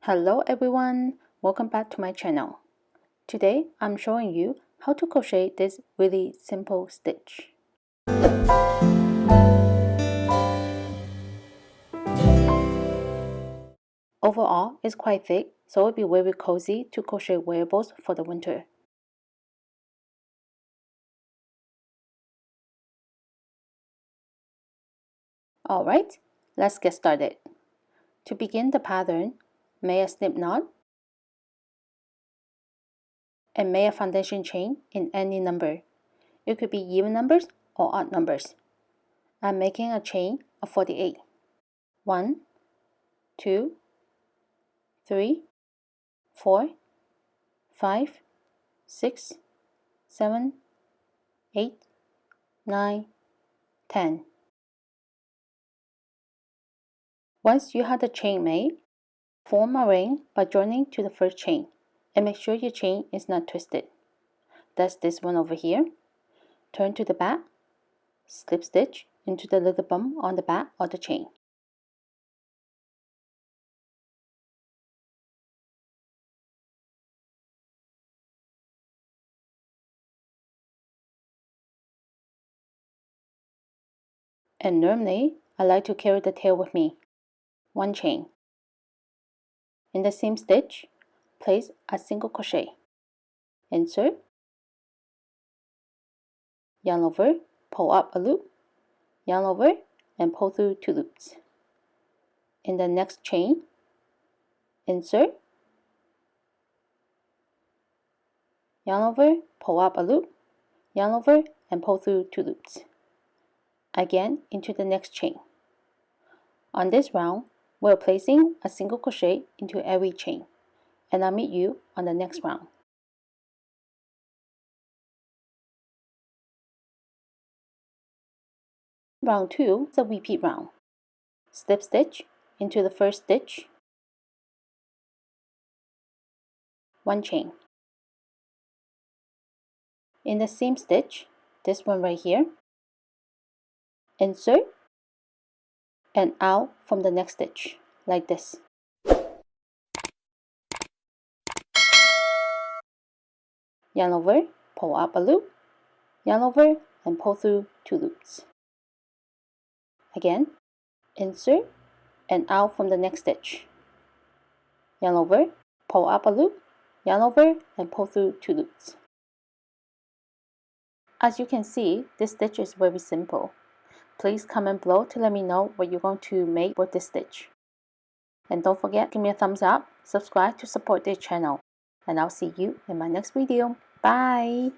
Hello everyone, welcome back to my channel. Today I'm showing you how to crochet this really simple stitch. Overall, it's quite thick, so it'll be very cozy to crochet wearables for the winter. Alright, let's get started. To begin the pattern, make a slip knot and make a foundation chain in any number. It could be even numbers or odd numbers. I'm making a chain of 48. 1, 2, 3, 4, 5, 6, 7, 8, 9, 10. Once you have the chain made, form a ring by joining to the first chain and make sure your chain is not twisted. That's this one over here. Turn to the back, slip stitch into the little bump on the back of the chain. And normally, I like to carry the tail with me. One chain. In the same stitch, place a single crochet. Insert, yarn over, pull up a loop, yarn over, and pull through 2 loops. In the next chain, insert, yarn over, pull up a loop, yarn over, and pull through 2 loops. Again into the next chain. On this round, we're placing a single crochet into every chain, and I'll meet you on the next round. Round 2 is a repeat round. Slip stitch into the first stitch, one chain. In the same stitch, this one right here, insert and out from the next stitch, like this. Yarn over, pull up a loop, yarn over, and pull through 2 loops. Again, insert and out from the next stitch. Yarn over, pull up a loop, yarn over, and pull through 2 loops. As you can see, this stitch is very simple. Please comment below to let me know what you're going to make with this stitch. And don't forget, give me a thumbs up, subscribe to support this channel, and I'll see you in my next video. Bye!